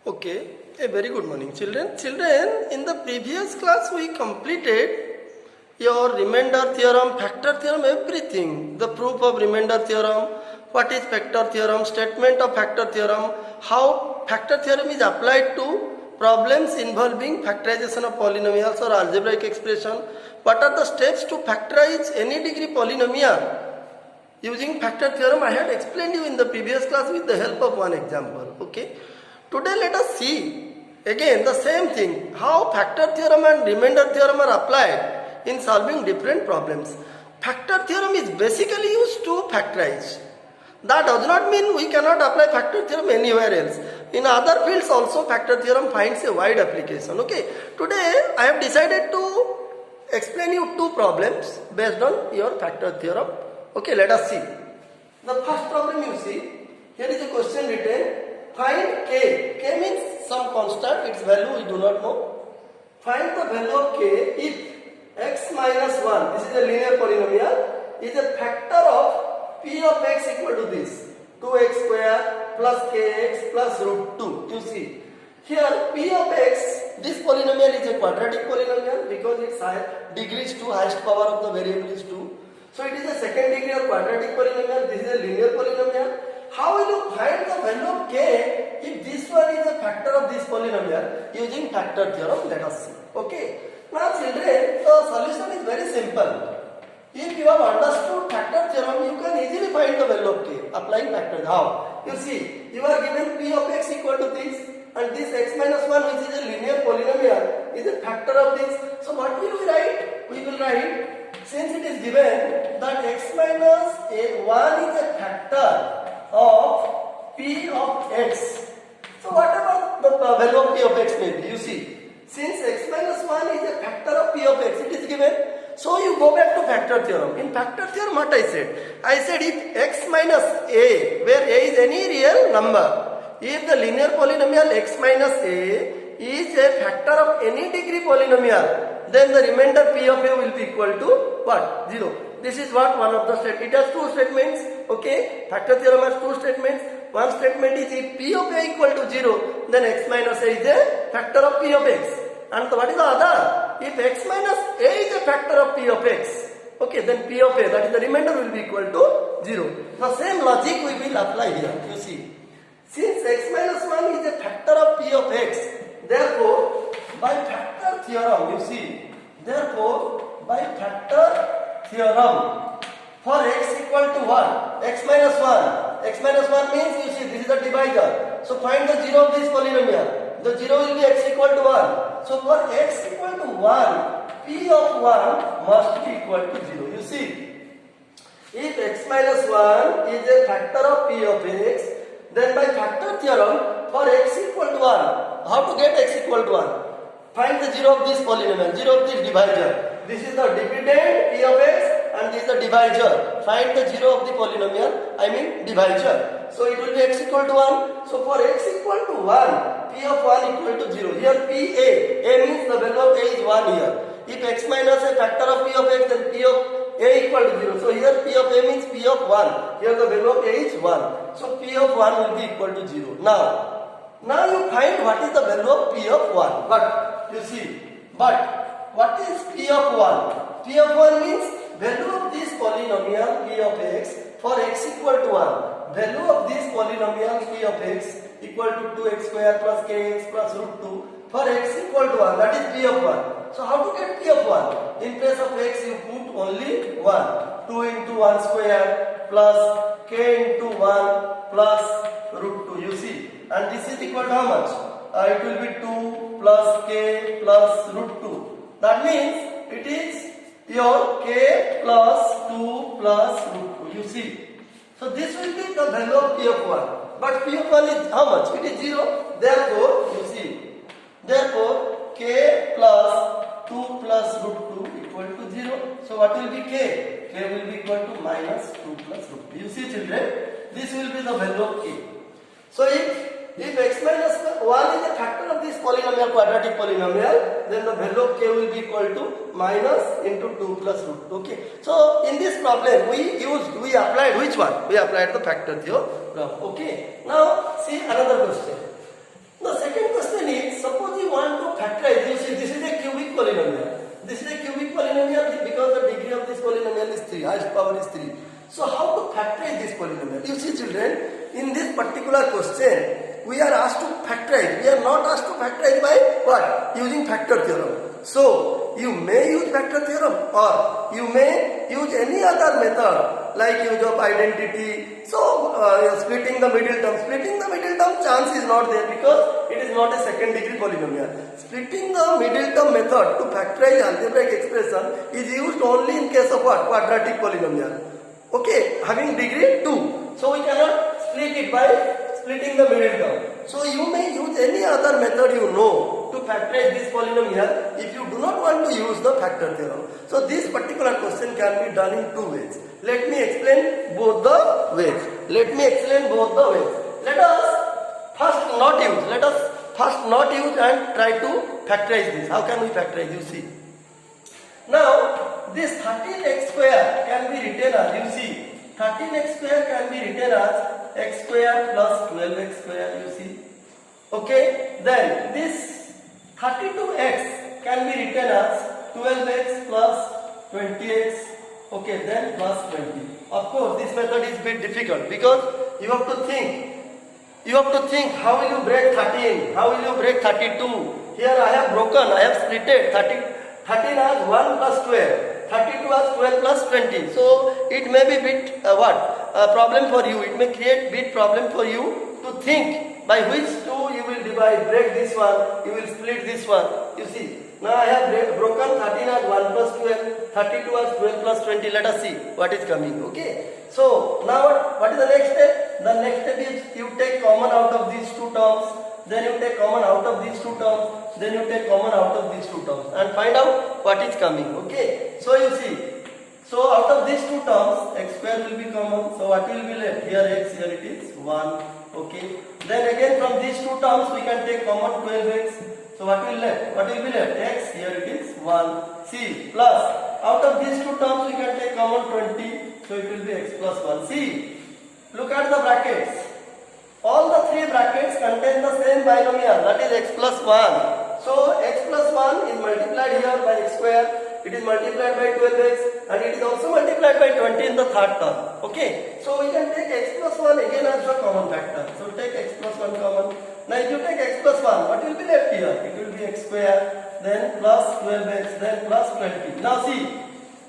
Okay, a very good morning children. Children, in the previous class we completed your remainder theorem, factor theorem, everything. The proof of remainder theorem, what is factor theorem, statement of factor theorem, how factor theorem is applied to problems involving factorization of polynomials or algebraic expression, what are the steps to factorize any degree polynomial. Using factor theorem I had explained you in the previous class with the help of one example. Okay. Today let us see again the same thing, how factor theorem and remainder theorem are applied in solving different problems. Factor theorem is basically used to factorize. That does not mean we cannot apply factor theorem anywhere else. In other fields also factor theorem finds a wide application. Okay. Today I have decided to explain you two problems based on your factor theorem. Okay, let us see. The first problem you see, here is a question written. Find k. K means some constant, its value we do not know. Find the value of k if x minus 1, this is a linear polynomial, is a factor of p of x equal to this. 2x square plus kx plus root 2. You see. Here p of x, this polynomial is a quadratic polynomial because its degree is 2, highest power of the variable is 2. So it is a second degree of quadratic polynomial, this is a linear polynomial. How will you find the value of k if this one is a factor of this polynomial using factor theorem? Let us see. Okay. Now children, the solution is very simple. If you have understood factor theorem, you can easily find the value of k applying factor. How? You see, you are given p of x equal to this and this x minus 1 which is a linear polynomial is a factor of this. So what will we write? We will write, since it is given that x minus 1 is a factor of p of x. So whatever the value of p of x may be, you see, since x minus 1 is a factor of p of x, it is given. So you go back to factor theorem. In factor theorem what I said? I said if x minus a, where a is any real number, if the linear polynomial x minus a is a factor of any degree polynomial, then the remainder p of a will be equal to what? 0. This is what one of the statements. It has two statements. Okay. Factor theorem has two statements. One statement is if p of a equal to 0, then x minus a is a factor of p of x. And what is the other? If x minus a is a factor of p of x, okay, then p of a, that is the remainder, will be equal to 0. The same logic we will apply here. You see, since x minus 1 is a factor of p of x, therefore by factor theorem, you see, therefore by factor theorem, for x equal to 1, x minus 1, x minus 1 means, you see, this is the divisor. So find the 0 of this polynomial. The 0 will be x equal to 1. So for x equal to 1, p of 1 must be equal to 0. You see, if x minus 1 is a factor of p of x, then by factor theorem, for x equal to 1, how to get x equal to 1? Find the 0 of this polynomial, 0 of this divisor. This is the dividend p of x and this is the divisor. Find the 0 of the polynomial, I mean divisor. So it will be x equal to 1. So for x equal to 1, p of 1 equal to 0. Here p a means the value of a is 1 here. If x minus a factor of p of x, then p of a equal to 0. So here p of a means p of 1. Here the value of a is 1. So p of 1 will be equal to 0. Now you find what is the value of p of 1. But you see, what is p of 1? P of 1 means value of this polynomial p of x for x equal to 1. Value of this polynomial p of x equal to 2x square plus kx plus root 2 for x equal to 1. That is p of 1. So how to get p of 1? In place of x you put only 1. 2 into 1 square plus k into 1 plus root 2. You see. And this is equal to how much? It will be 2 plus k plus root 2. That means it is your k plus 2 plus root 2. You see. So this will be the value of p of 1. But p of 1 is how much? It is 0. Therefore, you see. Therefore, k plus 2 plus root 2 equal to 0. So what will be k? K will be equal to minus 2 plus root 2. You see children, this will be the value of k. So if x minus 1 is a factor of this polynomial, quadratic polynomial, then the value of k will be equal to minus into 2 plus root 2. Okay. So in this problem we applied which one? We applied the factor theorem. Okay. Now see another question. The second 3, highest power is 3. So how to factorize this polynomial? You see children, in this particular question, we are asked to factorize. We are not asked to factorize by what? Using factor theorem. So you may use factor theorem or you may use any other method like use of identity. So splitting the middle term. Splitting the middle term chance is not there because it is not a second degree polynomial. Splitting the middle term method to factorize algebraic expression is used only in case of what? Quadratic polynomial. Okay, having degree 2. So we cannot split it by splitting the middle term. So you may use any other method you know to factorize this polynomial if you do not want to use the factor theorem. So this particular question can be done in two ways. Let me explain both the ways. Let us first not use and try to factorize this. How can we factorize? You see. Now this 13x square can be written as, you see, 13x square can be written as x square plus 12x square, you see. Okay, then this 32x can be written as 12x plus 20x, okay, then plus 20. Of course, this method is a bit difficult because you have to think how will you break 13, how will you break 32. Here I have split it, 13 as 1 plus 12. 32 as 12 plus 20. So it may be bit problem for you. It may create bit problem for you to think by which two you will divide, break this one, you will split this one. You see. Now I have broken 13 as 1 plus 12, 32 as 12 plus 20. Let us see what is coming. Okay. So now what is the next step? The next step is you take common out of these two terms. Then you take common out of these two terms. Then you take common out of these two terms and find out what is coming. Okay. So you see. So out of these two terms, x square will be common. So what will be left? Here x, here it is 1. Okay. Then again from these two terms we can take common 12x. So what will left? What will be left? X, here it is 1. See, plus out of these two terms we can take common 20. So it will be x plus 1. See, look at the brackets. All the three brackets contain the same binomial, that is x plus 1. So x plus 1 is multiplied here by x square. It is multiplied by 12x and it is also multiplied by 20 in the third term. Okay. So we can take x plus 1 again as the common factor. So take x plus 1 common. Now if you take x plus 1, what will be left here? It will be x square, then plus 12x, then plus 20. Now see,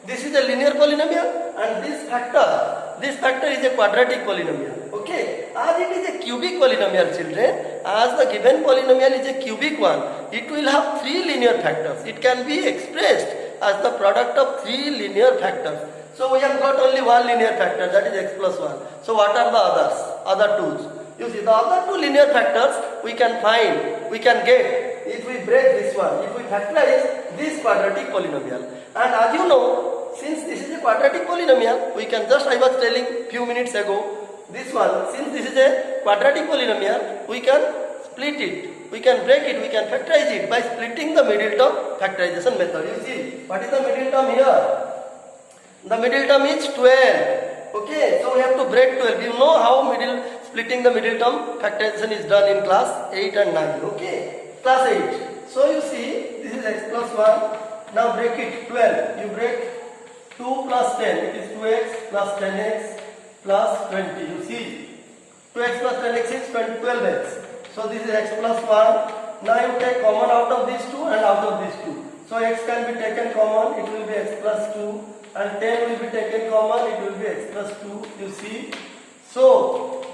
this is a linear polynomial and this factor is a quadratic polynomial. Okay. As it is a cubic polynomial, children, as the given polynomial is a cubic one, it will have three linear factors. It can be expressed as the product of three linear factors. So we have got only one linear factor, that is x plus 1. So what are the others? Other twos. You see, the other two linear factors we can get if we break this one, if we factorize this quadratic polynomial. And as you know, since this is a quadratic polynomial, we can just, I was telling few minutes ago, this one, since this is a quadratic polynomial, we can split it, we can break it, we can factorize it by splitting the middle term factorization method. You see, what is the middle term here? The middle term is 12. Okay, so we have to break 12. You know how splitting the middle term factorization is done in class 8 and 9. Okay, class 8. So you see, this is x plus 1. Now break it 12. You break 2 plus 10. It is 2x plus 10x plus 20. You see, 2x plus 10x is 12x. So this is x plus 1. Now you take common out of these two and out of these two. So x can be taken common. It will be x plus 2. And 10 will be taken common, it will be x plus 2, you see. So,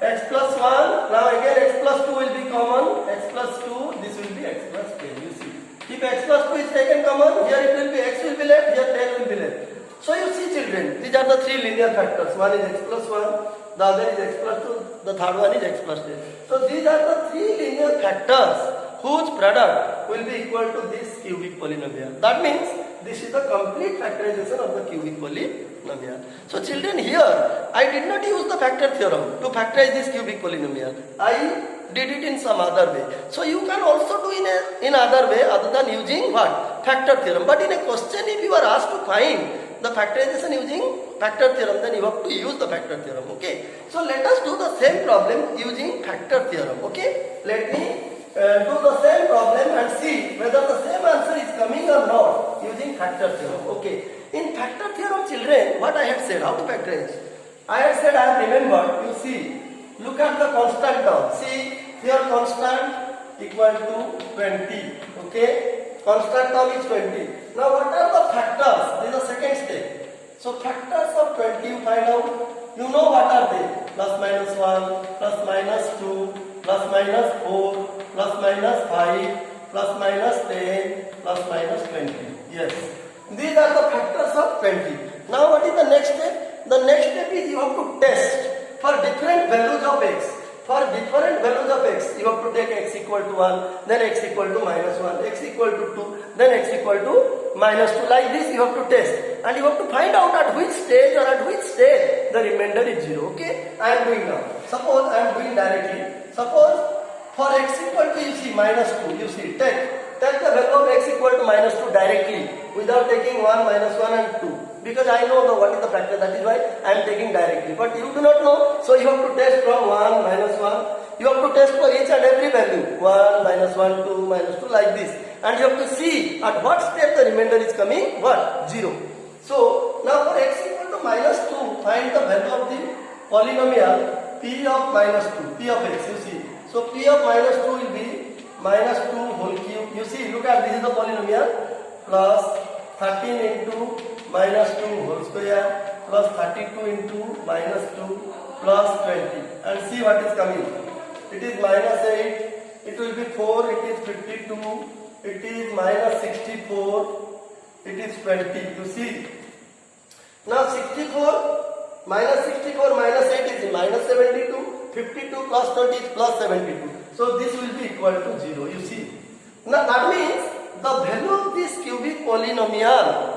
x plus 1, now again x plus 2 will be common, x plus 2, this will be x plus 10, you see. If x plus 2 is taken common, here it will be x will be left, here 10 will be left. So you see children, these are the three linear factors. One is x plus 1, the other is x plus 2, the third one is x plus 10. So these are the three linear factors whose product will be equal to this cubic polynomial. That means this is the complete factorization of the cubic polynomial. So children, here I did not use the factor theorem to factorize this cubic polynomial. I did it in some other way. So you can also do in other way other than using what? Factor theorem. But in a question, if you are asked to find the factorization using factor theorem, then you have to use the factor theorem. Okay. So let us do the same problem using factor theorem. Okay. Let me do the same problem and see whether the same answer is coming or not using factor theorem. Okay. In factor theorem children, what I had said, how to factorize? I had said, I have remembered, you see, look at the constant term. See, here constant equal to 20, okay? Constant term is 20. Now what are the factors? This is the second step. So factors of 20 you find out. You know what are they? Plus minus 1, plus minus 2, plus minus 4, plus minus 5, plus minus 10, plus minus 20. Yes. These are the factors of 20. Now what is the next step? The next step is you have to test for different values of x. For different values of x, you have to take x equal to 1, then x equal to minus 1, x equal to 2, then x equal to minus 2. Like this you have to test. And you have to find out at which stage or at which stage the remainder is 0. Okay? I am doing now. Suppose I am doing directly. Suppose for x equal to, you see, minus 2, you see, take the value of x equal to minus 2 directly without taking 1, minus 1 and 2. Because I know what is the factor, that is why I am taking directly. But you do not know, so you have to test from 1, minus 1. You have to test for each and every value. 1, minus 1, 2, minus 2, like this. And you have to see at what step the remainder is coming, what? 0. So, now for x equal to minus 2, find the value of the polynomial p of minus 2, p of x, you see. So, p of minus 2 will be minus 2 whole cube. You see, look at this is the polynomial, plus 13 into minus 2 whole square, plus 32 into minus 2, plus 20. And see what is coming. It is minus 8, it will be 4, it is 52, it is minus 64, it is 20. You see. Now 64 minus 8 is minus 72, 52 plus 20 is plus 72. So this will be equal to 0. You see. Now that means the value of this cubic polynomial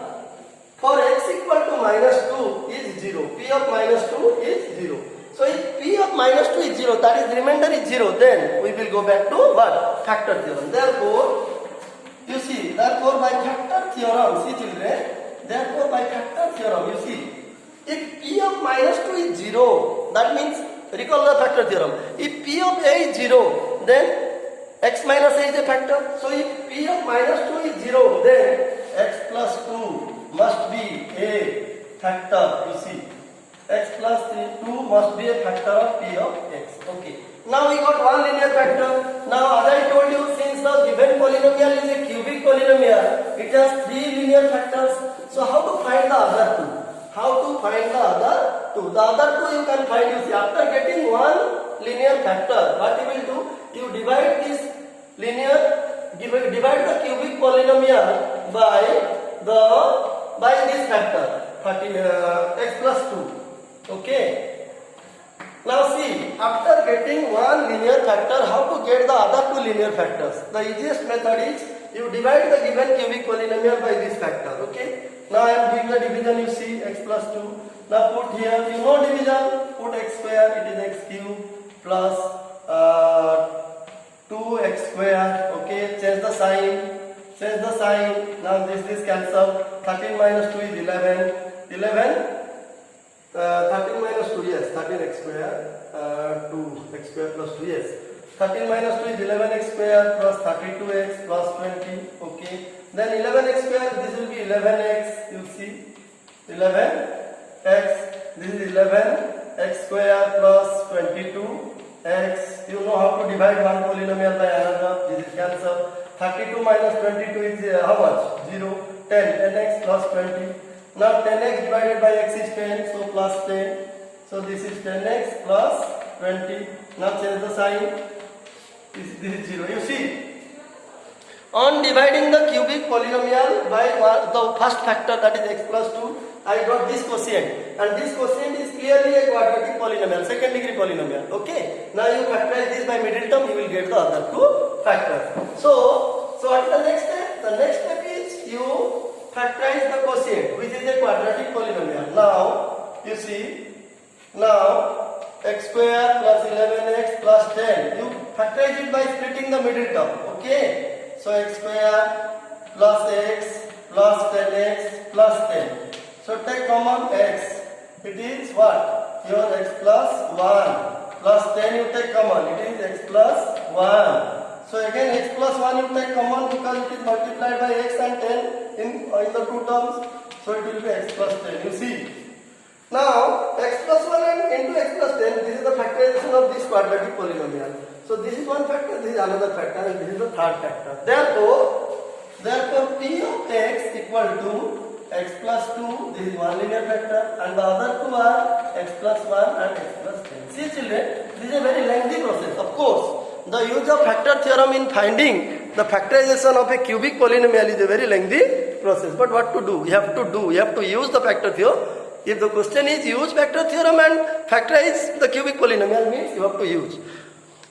for x equal to minus 2 is 0. P of minus 2 is 0. So if P of minus 2 is 0, that is remainder is 0, then we will go back to what? Factor theorem. Therefore, you see, therefore by factor theorem, see children, therefore by factor theorem, you see, if P of minus 2 is 0, that means, recall the factor theorem, if P of A is 0, then x minus a is a factor. So if P of minus 2 is 0, then x plus 2 must be a factor, you see. X plus 2 must be a factor of P of x. Okay. Now we got one linear factor. Now as I told you, since the given polynomial is a cubic polynomial, it has 3 linear factors. So how to find the other 2? How to find the other 2? The other 2 you can find, you see, after getting one linear factor, what you will do? You divide this divide the cubic polynomial by this factor, x plus 2. Okay. Now see, after getting one linear factor, how to get the other 2 linear factors? The easiest method is you divide the given cubic polynomial by this factor. Okay. Now I am doing the division, you see, x plus 2. Now put here, you know division, put x square, it is x cube plus 2x square. Okay, change the sign. Now this cancel. 13 minus 2 is 11. 13 minus 2, yes, 13x square, 2x square plus 2, yes. 13 minus 2 is 11x square plus 32x plus 20, okay. Then 11x square, this will be 11x, you see, 11x, this is 11x square plus 22x. You know how to divide one polynomial by another, this is cancel. 32 minus 22 is how much? 0, 10x plus 20. Now 10x divided by x is 10, so plus 10. So this is 10x plus 20. Now change the sign. This is 0. You see, on dividing the cubic polynomial by the first factor, that is x plus 2, I got this quotient. And this quotient is clearly a quadratic polynomial, second degree polynomial. Okay. Now you factorize this by middle term, you will get the other 2 factors. So what is the next step? The next step is you factorize the quotient, which is a quadratic polynomial. Now, you see, now x square plus 11x plus 10, you factorize it by splitting the middle term. Okay, so x square plus x plus 10x plus 10. So take common x, it is what? Your x plus 1 plus 10 you take common, it is x plus 1. So again x plus 1 you take common because it is multiplied by x and 10 in the 2 terms. So So it will be x plus 10. You see. Now x plus 1 and into x plus 10. This is the factorization of this quadratic polynomial. So this is one factor, this is another factor, and this is the third factor. Therefore p of x equal to x plus 2. This is one linear factor, and the other two are x plus 1 and x plus 10. See children, this is a very lengthy process. Of course, the use of factor theorem in finding the factorization of a cubic polynomial is a very lengthy process. But what to do? You have to use the factor theorem. If the question is use factor theorem and factorize the cubic polynomial, means you have to use.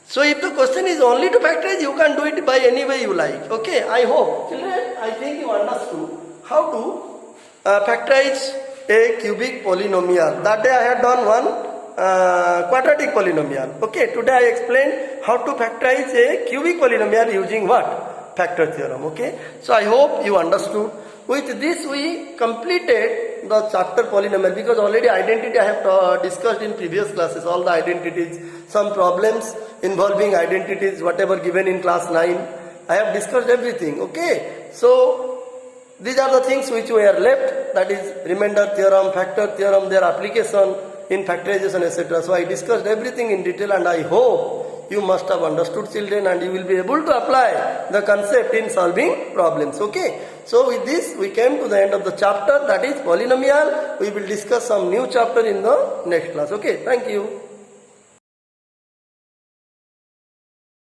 So if the question is only to factorize, you can do it by any way you like. Okay, I hope children, I think you understood how to factorize a cubic polynomial. That day I had done one quadratic polynomial. Okay, today I explained how to factorize a cubic polynomial using what? Factor theorem. Okay, so I hope you understood. With this we completed the chapter polynomial, because already identity I have discussed in previous classes, all the identities, some problems involving identities, whatever given in class 9. I have discussed everything. Okay, so these are the things which we are left, that is remainder theorem, factor theorem, their application in factorization, etc. So I discussed everything in detail, and I hope you must have understood children, and you will be able to apply the concept in solving problems. Okay, so with this we came to the end of the chapter, that is polynomial. We will discuss some new chapter in the next class. Okay, thank you.